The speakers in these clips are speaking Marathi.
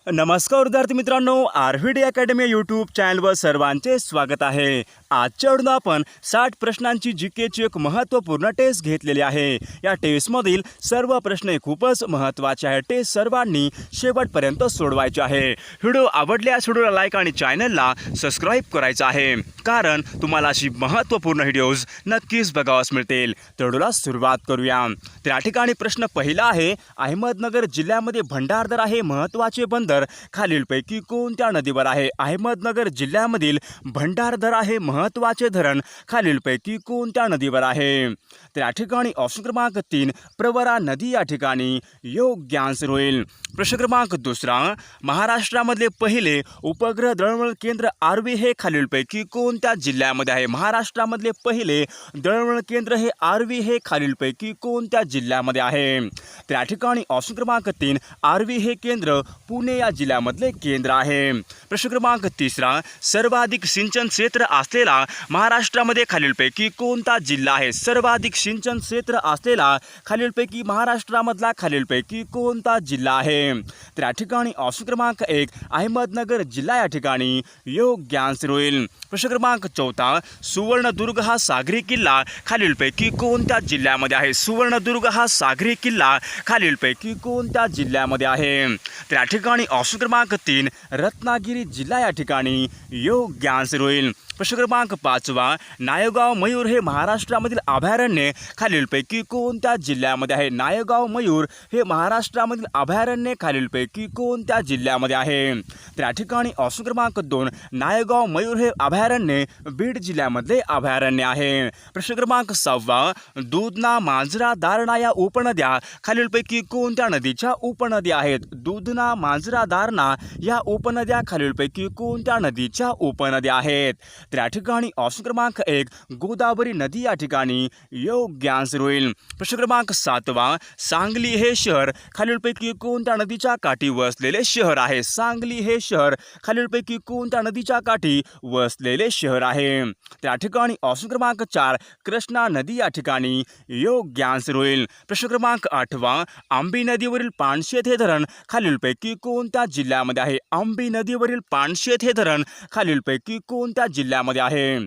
नमस्कार विद्यार्थी मित्रांनो, आरव्हीडी अकॅडमी यूट्यूब चॅनलवर सर्वांचे स्वागत आहे। आजच्या व्हिडिओत आपण 60 प्रश्नांची जीकेची एक महत्त्वपूर्ण टेस्ट घेतलेली आहे। या टेस्टमधील सर्व प्रश्न खूपच महत्त्वाचे आहेत। टेस्ट सर्वांनी शेवटपर्यंत सोडवायचे आहे। व्हिडिओ आवडल्यास व्हिडिओला लाईक आणि चॅनलला सबस्क्राइब करायचं आहे, कारण तुम्हाला अशी महत्त्वपूर्ण व्हिडिओज नक्कीच बघावास मिळतील। तर व्हिडिओला सुरुवात करूया। तर या ठिकाणी प्रश्न पहिला आहे, अहमदनगर जिल्ह्यामध्ये भंडारदरा हे महत्त्वाचे बंदर खालीलपैकी कोणत्या नदीवर आहे? अहमदनगर जिल्ह्यामधील भंडारदरा हे महत्त्वाचे धरण खालीलपैकी कोणत्या नदीवर आहे? तर या ठिकाणी ऑप्शन क्रमांक 3 प्रवरा नदी या ठिकाणी योग्य आन्सर होईल। प्रश्न क्रमांक दुसरा, महाराष्ट्रामधले पहिले उपग्रह दळणवळण केंद्र आर्वी हे खालीलपैकी कोणत्या जिल्ह्यामध्ये आहे? महाराष्ट्रामधले पहिले दळणवळण केंद्र हे आर्वी हे खालीलपैकी कोणत्या जिल्ह्यामध्ये आहे? तर या ठिकाणी ऑप्शन क्रमांक 3 आर्वी हे केंद्र पुणे या जिल्ह्यामधले केंद्र आहे। प्रश्न क्रमांक तिसरा, सर्वाधिक सिंचन क्षेत्र असलेला महाराष्ट्रामध्ये खालीलपैकी कोणता जिल्हा आहे? सर्वाधिक सिंचन क्षेत्र असलेला खालीलपैकी महाराष्ट्रामधला खालीलपैकी कोणता जिल्हा आहे? तर या ठिकाणी ऑप्शन क्रमांक 1 अहमदनगर जिल्हा या ठिकाणी योग्य आन्सर होईल। प्रश्न क्रमांक चौथा, सुवर्णदुर्ग हा सागरी किल्ला खालीलपैकी कोणत्या जिल्ह्यामध्ये आहे? सुवर्णदुर्ग हा सागरी किल्ला खालीलपैकी कोणत्या जिल्ह्यामध्ये आहे? तर या ठिकाणी ऑप्शन क्रमांक 3 रत्नागिरी जिल्हा या ठिकाणी योग्य आन्सर होईल। प्रश्न क्रमांक 5, नायगाव मयूर हे महाराष्ट्रामधील अभयारण्य खालीलपैकी कोणत्या जिल्ह्यामध्ये आहे? नायगाव मयूर हे महाराष्ट्रामधील अभयारण्य खालीलपैकी कोणत्या जिल्ह्यामध्ये आहे? तर या ठिकाणी ऑप्शन क्रमांक 2 नायगाव मयूर हे अभयारण्य बीड जिल्ह्यामधले अभयारण्य आहे। प्रश्न क्रमांक 6, दूधना, मांजरा, दारणा या उपनद्या खालीलपैकी कोणत्या नदीच्या उपनद्या आहेत? दूधना, मांजरा, दारणा या उपनद्या खालीलपैकी कोणत्या नदीच्या उपनद्या आहेत? तर या ठिकाणी ऑप्शन क्रमांक 1 गोदावरी नदी या ठिकाणी योग्य आन्सर होईल। प्रश्न क्रमांक 7, सांगली हे शहर खालीलपैकी कोणत्या नदीच्या काठी वसलेले शहर आहे? सांगली हे शहर खालीलपैकी कोणत्या नदीच्या काठी वसलेले शहर आहे? तर या ठिकाणी ऑप्शन क्रमांक 4 कृष्णा नदी या ठिकाणी योग्य आन्सर होईल। प्रश्न क्रमांक 8, आंबी नदीवरील पानशेत हे धरण खालीलपैकी कोणत्या जिल्ह्यामध्ये आहे? आंबी नदीवरील पानशेत हे धरण खालीलपैकी कोणत्या जिल्ह्यामध्ये आहे?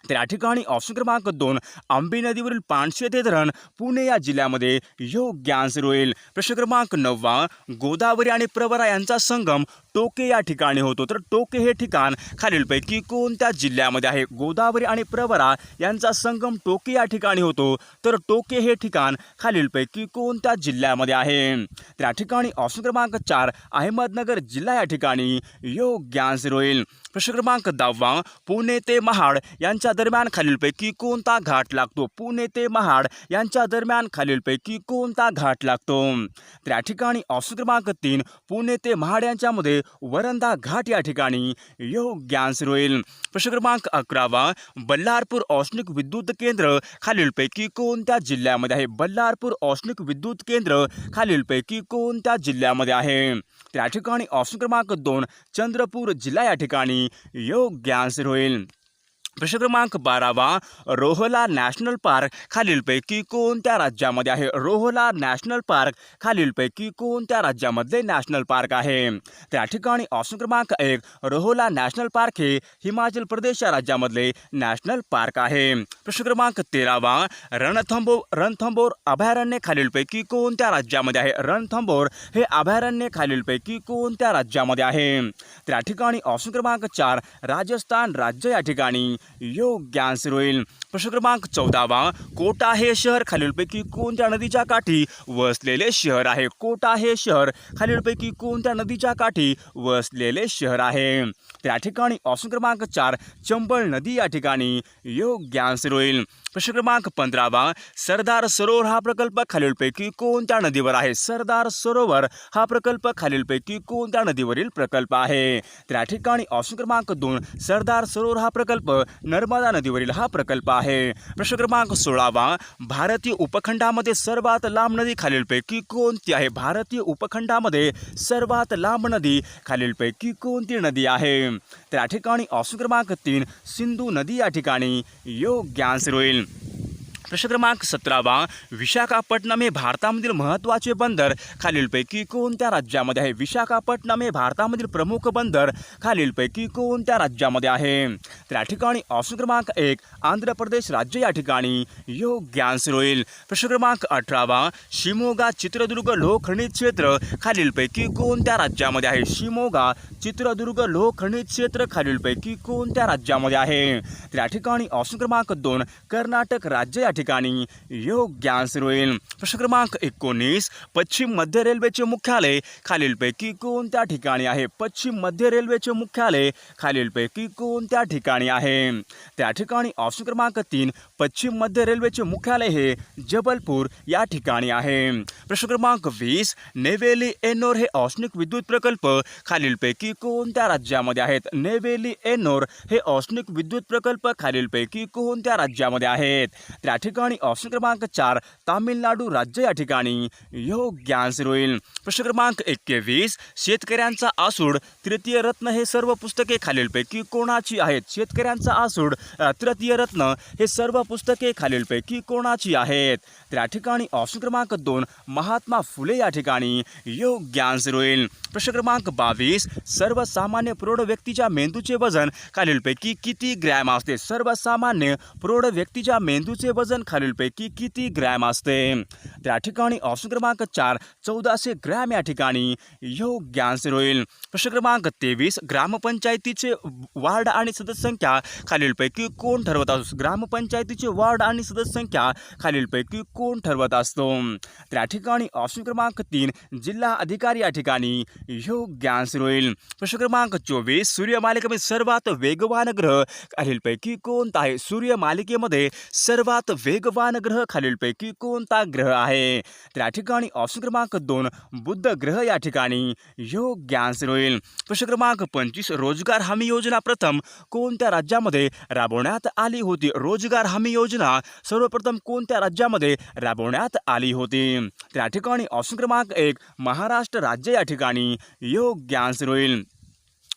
तर या ठिकाणी ऑप्शन क्रमांक 2 आंबी नदीवरील पानशेत हे धरण पुणे या जिल्ह्यामध्ये योग्य आन्सर होईल। प्रश्न क्रमांक 9, गोदावरी आणि प्रवरा यांचा संगम टोके या ठिकाणी होतो, तर टोके हे ठिकाण खालीलपैकी कोणत्या जिल्ह्यामध्ये आहे? गोदावरी आणि प्रवरा यांचा संगम टोके या ठिकाणी होतो, तर टोके हे ठिकाण खालीलपैकी कोणत्या जिल्ह्यामध्ये आहे? तर या ठिकाणी ऑप्शन क्रमांक 4 अहमदनगर जिल्हा या ठिकाणी योग्य आन्सर होईल। प्रश्न क्रमांक 10, पुणे ते महाड यांच्या दरम्यान खालीलपैकी कोणता घाट लागतो? पुणे ते महाड यांच्या दरम्यान खालीलपैकी कोणता घाट लागतो? तर या ठिकाणी ऑप्शन क्रमांक 3 पुणे ते महाड यांच्यामध्ये वरंधा घाट या ठिकाणी योग्य आन्सर होईल। प्रश्न क्रमांक 11, बल्लारपूर औष्णिक विद्युत केंद्र खालीलपैकी कोणत्या जिल्ह्यामध्ये आहे? बल्लारपूर औष्णिक विद्युत केंद्र खालीलपैकी कोणत्या जिल्ह्यामध्ये आहे? तर या ठिकाणी ऑप्शन क्रमांक 2 चंद्रपूर जिल्हा या ठिकाणी योग्य आन्सर होईल। प्रश्न क्रमांक 12, रोहला नॅशनल पार्क खालीलपैकी कोणत्या राज्यामध्ये आहे? रोहला नॅशनल पार्क खालीलपैकी कोणत्या राज्यामधले नॅशनल पार्क आहे? तर या ठिकाणी ऑप्शन क्रमांक 1 रोहला नॅशनल पार्क हे हिमाचल प्रदेश या राज्यामधले नॅशनल पार्क आहे। प्रश्न क्रमांक 13, रणथंबोर अभयारण्य खालीलपैकी कोणत्या राज्यामध्ये आहे? रणथंबोर हे अभयारण्य खालीलपैकी कोणत्या राज्यामध्ये आहे? तर या ठिकाणी ऑप्शन क्रमांक 4 राजस्थान राज्य या ठिकाणी योग्य आन्सर होईल। प्रश्न क्रमांक 14, कोटा हे शहर खालीलपैकी कोणत्या नदीच्या काठी वसलेले शहर आहे? कोटा हे शहर खालीलपैकी कोणत्या नदीच्या काठी वसलेले शहर आहे? तर या ठिकाणी ऑप्शन क्रमांक 4 चंबळ नदी या ठिकाणी योग्य आन्सर होईल। प्रश्न क्रमांक 15, सरदार सरोवर हा प्रकल्प खालीलपैकी कोणत्या नदीवर आहे? सरदार सरोवर हा प्रकल्प खालीलपैकी कोणत्या नदीवरील प्रकल्प आहे? तर या ठिकाणी ऑप्शन क्रमांक 2 सरदार सरोवर हा प्रकल्प नर्मदा नदीवरील हा प्रकल्प आहे। प्रश्न क्रमांक 16, भारतीय उपखंडामध्ये सर्वात लांब नदी खालीलपैकी कोणती आहे? भारतीय उपखंडामध्ये सर्वात लांब नदी खालीलपैकी कोणती नदी आहे? तर या ठिकाणी ऑप्शन क्रमांक 3 सिंधू नदी या ठिकाणी योग्य आन्सर होईल। प्रश्न क्रमांक 17 विशाखापट्टणम हे भारतामधील महत्त्वाचे बंदर खालीलपैकी कोणत्या राज्यामध्ये आहे? विशाखापट्टणम हे भारतामधील प्रमुख बंदर खालीलपैकी कोणत्या राज्यामध्ये आहे? तर या ठिकाणी ऑप्शन क्रमांक 1 आंध्र प्रदेश राज्य या ठिकाणी योग्य आन्सर होईल. प्रश्न क्रमांक 18 शिमोगा चित्रदुर्ग लोहखनिज क्षेत्र खालीलपैकी कोणत्या राज्यामध्ये आहे? शिमोगा चित्रदुर्ग लोहखनिज क्षेत्र खालीलपैकी कोणत्या राज्यामध्ये आहे? तर या ठिकाणी ऑप्शन क्रमांक 2 कर्नाटक राज्य या ठिकाणी योग्य आन्सर होईल. प्रश्न क्रमांक 19 पश्चिम मध्य रेल्वेचे मुख्यालय खालीलपैकी कोणत्या ठिकाणी आहे? पश्चिम मध्य रेल्वेचे मुख्यालय खालीलपैकी कोणत्या ठिकाणी आहे? त्या ठिकाणी ऑप्शन क्रमांक 3 पश्चिम मध्य रेल्वेचे मुख्यालय हे जबलपूर या ठिकाणी आहे. प्रश्न क्रमांक 20 नेवेली एनोर हे औष्णिक विद्युत प्रकल्प खालीलपैकी कोणत्या राज्यामध्ये आहेत? नेवेली एनोर हे औष्णिक विद्युत प्रकल्प खालीलपैकी कोणत्या राज्यामध्ये आहेत? त्या ठिकाणी ऑप्शन क्रमांक 4 तामिळनाडू राज्य या ठिकाणी योग्य आन्सर होईल. प्रश्न क्रमांक 21 शेतकऱ्यांचा आसूड तृतीय रत्न हे सर्व पुस्तके खालीलपैकी कोणाची आहेत? शेतकऱ्यांचा आसूड तृतीय रत्न हे सर्व पुस्तके खालीलपैकी कोणाची आहेत? त्या ठिकाणी ऑप्शन क्रमांक 2 महात्मा फुले या ठिकाणी योग्य आन्सर होईल. प्रश्न क्रमांक 22 सर्वसामान्य प्रौढ व्यक्तीच्या मेंदूचे वजन खालीलपैकी किती ग्रॅम असते? सर्वसामान्य प्रौढ व्यक्तीच्या मेंदूचे वजन खालीलपैकी किती ग्रॅम असते? त्या ठिकाणी ऑप्शन क्रमांक 4 1400 ग्रॅम या ठिकाणी योग्य आन्सर होईल. प्रश्न क्रमांक 23 ग्रामपंचायतीचे वार्ड आणि सदस्य संख्या खालीलपैकी कोण ठरवत असतो? ग्रामपंचायतीचे वार्ड आणि सदस्य संख्या खालीलपैकी कोण ठरवत असतो? त्या ठिकाणी ऑप्शन क्रमांक 3 जिल्हा अधिकारी या ठिकाणी योग्य आन्सर होईल. प्रश्न क्रमांक 24 सूर्यमालिकेमध्ये सर्वात वेगवान ग्रह खालीलपैकी कोणता आहे? सूर्यमालिकेमध्ये सर्वात वेगवान ग्रह खालीलपैकी कोणता ग्रह आहे? त्या ठिकाणी ऑप्शन क्रमांक 2 बुध ग्रह या ठिकाणी योग्य आन्सर होईल. प्रश्न क्रमांक 25 रोजगार हमी योजना प्रथम कोणत्या राज्यामध्ये राबवण्यात आली होती? रोजगार हमी योजना सर्वप्रथम कोणत्या राज्यामध्ये राबवण्यात आली होती? त्या ठिकाणी ऑप्शन क्रमांक 1 महाराष्ट्र राज्य या ठिकाणी योग्य आन्सर होईल.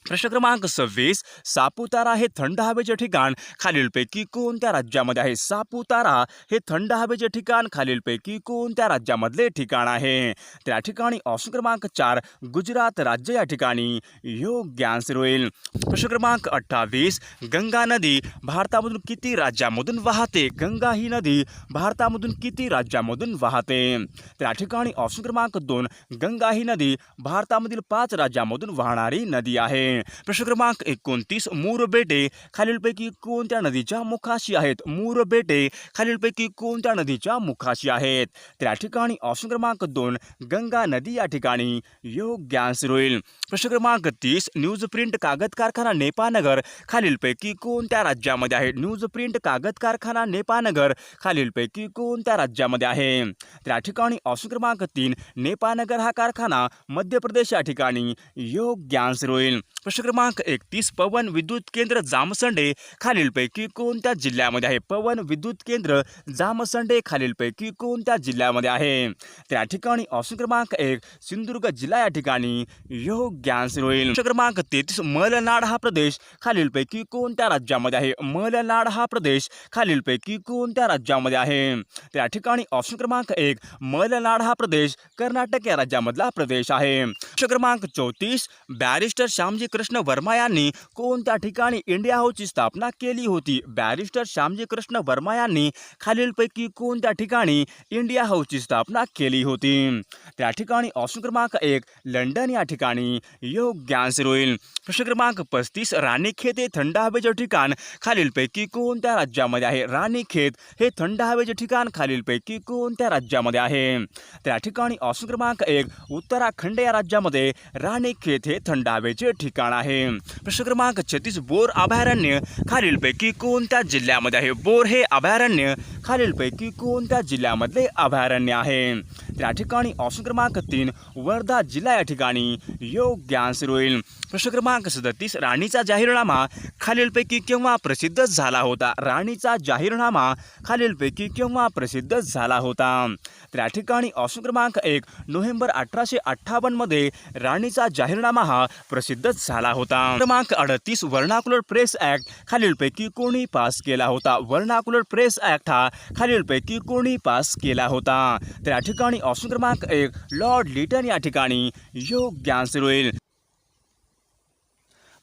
प्रश्न क्रमांक 26 सापुतारा हे थंड हवेचे ठिकाण खालीलपैकी कोणत्या राज्यामध्ये आहे? सापुतारा हे थंड हवेचे ठिकाण खालीलपैकी कोणत्या राज्यामधले ठिकाण आहे? त्या ठिकाणी ऑप्शन क्रमांक 4 गुजरात राज्य या ठिकाणी योग्य आन्सर होईल. प्रश्न क्रमांक 28 गंगा नदी भारतामधून किती राज्यामधून वाहते? गंगा ही नदी भारतामधून किती राज्यामधून वाहते? त्या ठिकाणी ऑप्शन क्रमांक 2 गंगा ही नदी भारतामधील 5 राज्यामधून वाहणारी नदी आहे. प्रश्न क्रमांक 29 मूर बेटे खालीलपैकी कोणत्या नदीच्या मुखाशी आहेत? मूर बेटे खालीलपैकी कोणत्या नदीच्या मुखाशी आहेत? त्या ठिकाणी ऑप्शन क्रमांक 2 गंगा नदी या ठिकाणी योग्य आन्सर होईल. प्रश्न क्रमांक 30 न्यूज प्रिंट कागद कारखाना नेपाळनगर खालीलपैकी कोणत्या राज्यामध्ये आहे? न्यूज प्रिंट कागद कारखाना नेपाळनगर खालीलपैकी कोणत्या राज्यामध्ये आहे? त्या ठिकाणी ऑप्शन क्रमांक 3 नेपाळनगर हा कारखाना मध्य प्रदेश या ठिकाणी योग्य आन्सर होईल. प्रश्न क्रमांक 31 पवन विद्युत केंद्र जामसंडे खालीलपैकी कोणत्या जिल्ह्यामध्ये आहे? पवन विद्युत केंद्र जामसंडे खालीलपैकी कोणत्या जिल्ह्यामध्ये आहे? त्या ठिकाणी ऑप्शन क्रमांक 1 सिंधुदुर्ग जिल्हा या ठिकाणी योग्य आन्सर होईल. प्रश्न क्रमांक 33 मलनाड हा प्रदेश खालीलपैकी कोणत्या राज्यामध्ये आहे? मलनाड हा प्रदेश खालीलपैकी कोणत्या राज्यामध्ये आहे? त्या ठिकाणी ऑप्शन क्रमांक 1 मलनाड हा प्रदेश कर्नाटक या राज्यामधला प्रदेश आहे. प्रश्न क्रमांक 34 बॅरिस्टर श्यामजी कृष्ण वर्मा यांनी कोणत्या ठिकाणी इंडिया हाऊसची स्थापना केली होती? बॅरिस्टर श्यामजी कृष्ण वर्मा यांनी खालीलपैकी कोणत्या ठिकाणी इंडिया हाऊसची स्थापना केली होती? त्या ठिकाणी ऑप्शन क्रमांक 1 लंडन या ठिकाणी योग्य आन्सर होईल. प्रश्न क्रमांक 35 राणीखेत हे थंड हवेचे ठिकाण खालीलपैकी कोणत्या राज्यामध्ये आहे? राणीखेत हे थंड हवेचे ठिकाण खालीलपैकी कोणत्या राज्यामध्ये आहे? त्या ठिकाणी ऑप्शन क्रमांक 1 उत्तराखंड या राज्यामध्ये राणीखेत हे थंड हवेचे ठिकाण आहे. प्रश्न क्रमांक 36 बोर अभयारण्य खालीलपैकी कोणत्या जिल्ह्यामध्ये आहे? बोर हे अभयारण्य खालीलपैकी कोणत्या जिल्ह्यामधले अभयारण्य आहे? त्या ठिकाणी ऑप्शन क्रमांक 3 वर्धा जिल्हा या ठिकाणी योग्य आन्सर होईल. प्रश्न क्रमांक 37 राणीचा जाहीरनामा खालीलपैकी केव्हा प्रसिद्ध झाला होता? राणीचा जाहीरनामा खालीलपैकी केव्हा प्रसिद्ध झाला होता? त्या ठिकाणी ऑप्शन क्रमांक 1 नोव्हेंबर 1858 मध्ये राणीचा जाहीरनामा हा प्रसिद्ध झाला होता. क्रमांक 38 व्हर्नाक्युलर प्रेस ॲक्ट खालीलपैकी कोणी पास केला होता? व्हर्नाक्युलर प्रेस ॲक्ट हा खालीलपैकी कोणी पास केला होता? त्या ठिकाणी ऑप्शन क्रमांक 1 लॉर्ड लिटन या ठिकाणी योग्य आन्सर होईल.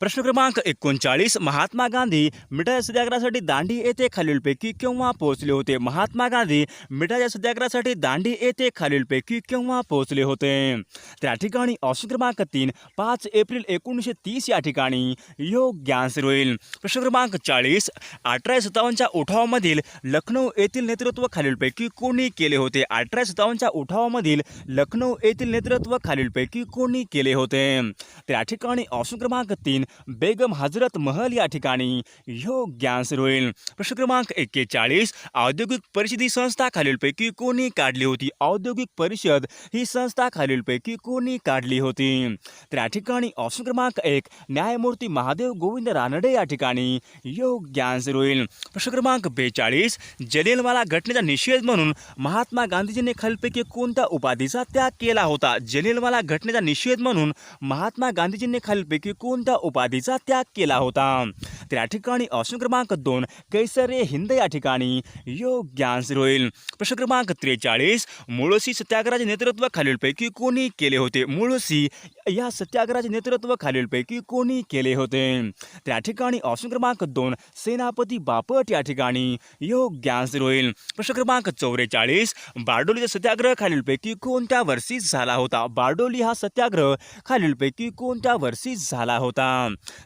प्रश्न क्रमांक 39 महात्मा गांधी मिठाच्या सत्याग्रहासाठी दांडी येथे खालीलपैकी केव्हा पोहोचले होते? महात्मा गांधी मिठाच्या सत्याग्रहासाठी दांडी येथे खालीलपैकी केव्हा पोहोचले होते? त्या ठिकाणी ऑप्शन क्रमांक 3 5 एप्रिल 1930 या ठिकाणी योग्य आन्सर होईल. प्रश्न क्रमांक 40 1857च्या उठावामधील लखनौ येथील नेतृत्व खालीलपैकी कोणी केले होते? 1857च्या उठावामधील लखनौ येथील नेतृत्व खालीलपैकी कोणी केले होते? त्या ठिकाणी ऑप्शन क्रमांक 3 बेगम हजरत महल या ठिकाणी योग्य आन्सर होईल. प्रश्न क्रमांक 41 औद्योगिक परिषद संस्था खालीलपैकी कोणी काढली होती? औद्योगिक परिषद ही संस्था खालीलपैकी कोणी काढली होती? त्या ठिकाणी ऑप्शन क्रमांक 1 न्यायमूर्ती महादेव गोविंद रानडे या ठिकाणी योग्य आन्सर होईल. प्रश्न क्रमांक 42 जलियनवाला घटनेचा निषेध म्हणून महात्मा गांधीजींनी खालीलपैकी कोणत्या उपाधीचा त्याग केला होता? जलियनवाला घटनेचा निषेध म्हणून महात्मा गांधीजींनी खालीलपैकी कोणत्या उपाधीचा त्याग केला होता? त्या ठिकाणी ऑप्शन क्रमांक 2 कैसर हिंद या ठिकाणी योग्य आन्सर होईल. प्रश्न क्रमांक 43 मुळशी सत्याग्रहाचे नेतृत्व खालीलपैकी कोणी केले होते? मुळशी या सत्याग्रहाचे नेतृत्व खालीलपैकी कोणी केले होते? त्या ठिकाणी ऑप्शन क्रमांक 2 सेनापती बापट या ठिकाणी योग्य आन्सर होईल. प्रश्न क्रमांक 44 बारडोलीचा सत्याग्रह खालीलपैकी कोणत्या वर्षी झाला होता? बारडोली हा सत्याग्रह खालीलपैकी कोणत्या वर्षी झाला होता?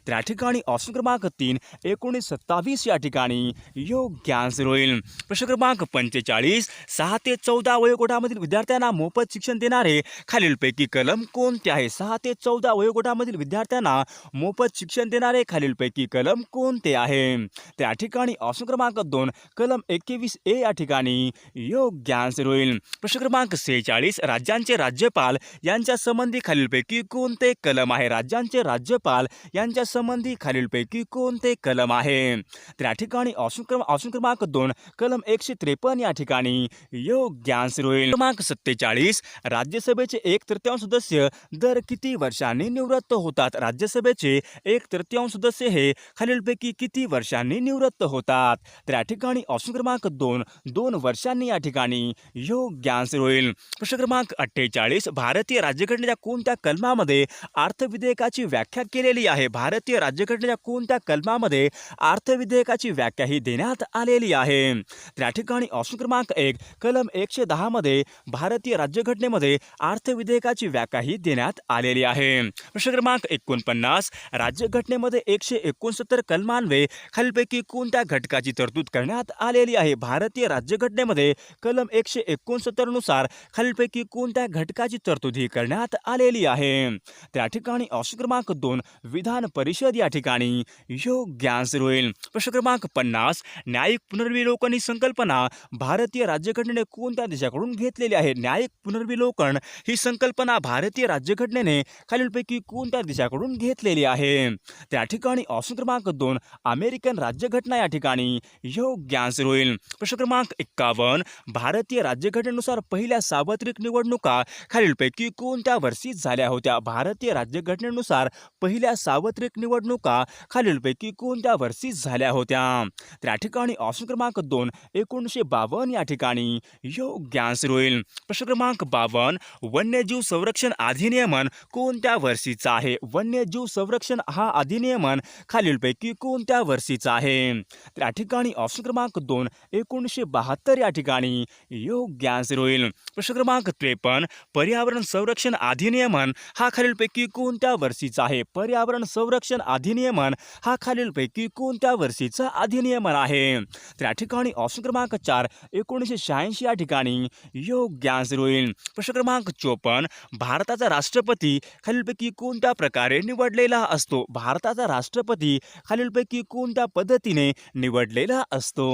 त्या ठिकाणी ऑप्शन क्रमांक 3 1927 या ठिकाणी योग्य आन्सर होईल. प्रश्न क्रमांक 45 6 ते 14 वयोगटामधील विद्यार्थ्यांना मोफत शिक्षण देणारे खालीलपैकी कलम कोणते आहे? 6 ते 14 वयोगटामधील विद्यार्थ्यांना मोफत शिक्षण देणारे खालीलपैकी कलम कोणते आहे? त्या ठिकाणी ऑप्शन क्रमांक 2 कलम 21A या ठिकाणी योग्य आन्सर होईल. प्रश्न क्रमांक 46 राज्यांचे राज्यपाल यांच्या संबंधी खालीलपैकी कोणते कलम आहे? राज्यांचे राज्यपाल यांच्या संबंधी खालीलपैकी कोणते कलम आहे? त्या ठिकाणी ऑप्शन क्रमांक 2 कलम 153 या ठिकाणी योग्य आन्सर होईल. क्रमांक 47 राज्यसभेचे 1/3 सदस्य दर किती वर्षांनी निवृत्त होतात? राज्यसभेचे 1/3 सदस्य हे खालीलपैकी किती वर्षांनी निवृत्त होतात? त्या ठिकाणी ऑप्शन क्रमांक 2 वर्षांनी या ठिकाणी योग्य आन्सर होईल. प्रश्न क्रमांक 48 भारतीय राज्यघटनेच्या कोणत्या कलमामध्ये अर्थविधेयकाची व्याख्या केलेली आहे? भारतीय राज्यघटनेच्या कोणत्या कलमामध्ये अर्थविधेयकाची व्याख्या ही देण्यात आलेली आहे? त्या ठिकाणी ऑप्शन क्रमांक 1 कलम 110 मध्ये भारतीय राज्यघटनेमध्ये अर्थविधेयकाची व्याख्या ही देण्यात आलेली आहे. प्रश्न क्रमांक 49 राज्यघटनेमध्ये 169 कलमान्वये खालीलपैकी कोणत्या घटकाची तरतूद करण्यात आलेली आहे? भारतीय राज्यघटनेमध्ये कलम 169 नुसार खालीलपैकी कोणत्या घटकाची तरतूद ही करण्यात आलेली आहे? त्या ठिकाणी ऑप्शन क्रमांक 2 विधान परिषद या ठिकाणी योग्य आन्सर होईल. प्रश्न क्रमांक 50 न्यायिक पुनर्विलोकन ही संकल्पना भारतीय राज्यघटनेने कोणत्या देशाकडून घेतलेली आहे? न्यायिक पुनर्विलोकन ही संकल्पना भारतीय राज्यघटनेने खालीलपैकी कोणत्या देशाकडून घेतलेली आहे? त्या ठिकाणी ऑप्शन क्रमांक 2 अमेरिकन राज्यघटना या ठिकाणी योग्य आन्सर होईल. प्रश्न क्रमांक 51 भारतीय राज्यघटनेनुसार पहिल्या सार्वत्रिक निवडणुका खालीलपैकी कोणत्या वर्षी झाल्या होत्या? भारतीय राज्यघटनेनुसार पहिल्या सार्वत्रिक निवडणुका खालीलपैकी कोणत्या वर्षी झाल्या होत्या? त्या ठिकाणी ऑप्शन क्रमांक 2 1952 या ठिकाणी योग्य आन्सर होईल. प्रश्न क्रमांक 52 वन्यजीव संरक्षण अधिनियमन कोणत्या वर्षीचा आहे? वन्यजीव संरक्षण हा अधिनियमन खालीलपैकी कोणत्या वर्षीचा आहे? त्या ठिकाणी ऑप्शन क्रमांक 2 1972 या ठिकाणी योग्य आन्सर होईल. प्रश्न क्रमांक 53 पर्यावरण संरक्षण अधिनियमन हा खालीलपैकी कोणत्या वर्षीचा आहे? पर्यावरण संरक्षण अधिनियमन हा खालीलपैकी कोणत्या वर्षीचा अधिनियमन आहे? तर या ठिकाणी ऑप्शन क्रमांक 4 1986 या ठिकाणी योग्य आन्सर होईल. प्रश्न क्रमांक 54 भारताचा राष्ट्रपती खालीलपैकी कोणत्या प्रकारे निवडलेला असतो? भारताचा राष्ट्रपती खालीलपैकी कोणत्या पद्धतीने निवडलेला असतो?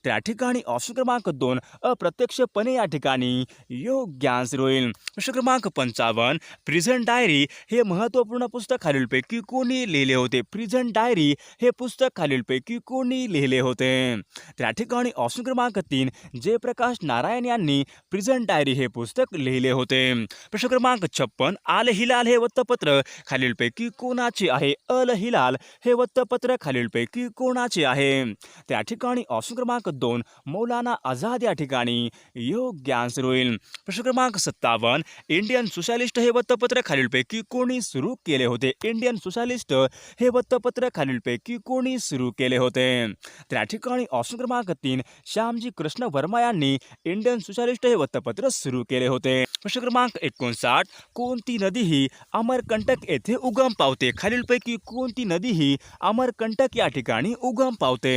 तर या ठिकाणी ऑप्शन क्रमांक 2 अप्रत्यक्षपणे या ठिकाणी योग्य आन्सर होईल. प्रश्न क्रमांक 55 प्रिझन डायरी हे महत्त्वपूर्ण पुस्तक खालीलपैकी कोणी लिहिले होते? प्रिझन डायरी हे पुस्तक खालीलपैकी कोणी लिहिले होते? तर या ठिकाणी ऑप्शन क्रमांक 3 जयप्रकाश नारायण यांनी प्रिझन डायरी हे पुस्तक लिहिले होते. प्रश्न क्रमांक 56 आल हिलाल हे वृत्तपत्र खालीलपैकी कोणाचे आहे? अल हिलाल हे वृत्तपत्र खालीलपैकी कोणाचे आहे? तर या ठिकाणी ऑप्शन क्रमांक 2 मौलाना आझाद या ठिकाणी योग्य आन्सर होईल. प्रश्न क्रमांक 57 इंडियन सोशलिस्ट हे वृत्तपत्र खालीलपैकी कोणी सुरू केले होते? इंडियन सोशलिस्ट हे वृत्तपत्र खालीलपैकी कोणी सुरू केले होते? तर या ठिकाणी ऑप्शन क्रमांक 3 श्यामजी कृष्ण वर्मा यांनी इंडियन सोशलिस्ट हे वृत्तपत्र सुरू केले होते. प्रश्न क्रमांक 59 कोणती नदी ही अमरकंटक येथे उगम पावते? खालीलपैकी कोणती नदी ही अमरकंटक या ठिकाणी उगम पावते?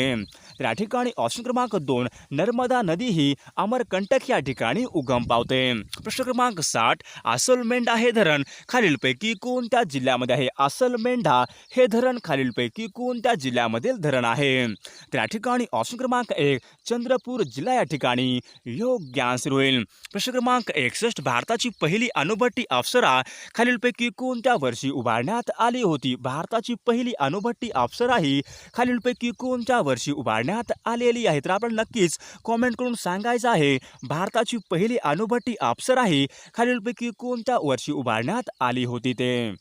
तर या ठिकाणी ऑप्शन क्रमांक 2 नर्मदा नदी ही अमरकंटक या ठिकाणी उगम पावते. प्रश्न क्रमांक 60 आसलमेंढा हे धरण खालीलपैकी कोणत्या जिल्ह्यामध्ये आहे? आसलमेंढा हे धरण खालीलपैकी कोणत्या जिल्ह्यामधील धरण आहे? तर या ठिकाणी ऑप्शन क्रमांक 1 चंद्रपूर जिल्हा या ठिकाणी योग्य आन्सर होईल. प्रश्न क्रमांक 61 भारताची पहिली अणुभट्टी अप्सरा खालीलपैकी कोणत्या वर्षी उभारण्यात आली होती? भारताची पहिली अणुभट्टी अप्सरा ही खालीलपैकी कोणत्या वर्षी उभारण्यात आलेली आहे? तर आपण नक्कीच कॉमेंट करून सांगायचं आहे भारताची पहिली अणुभट्टी अप्सरा ही खालीलपैकी कोणत्या वर्षी उभारण्यात आली होती ते.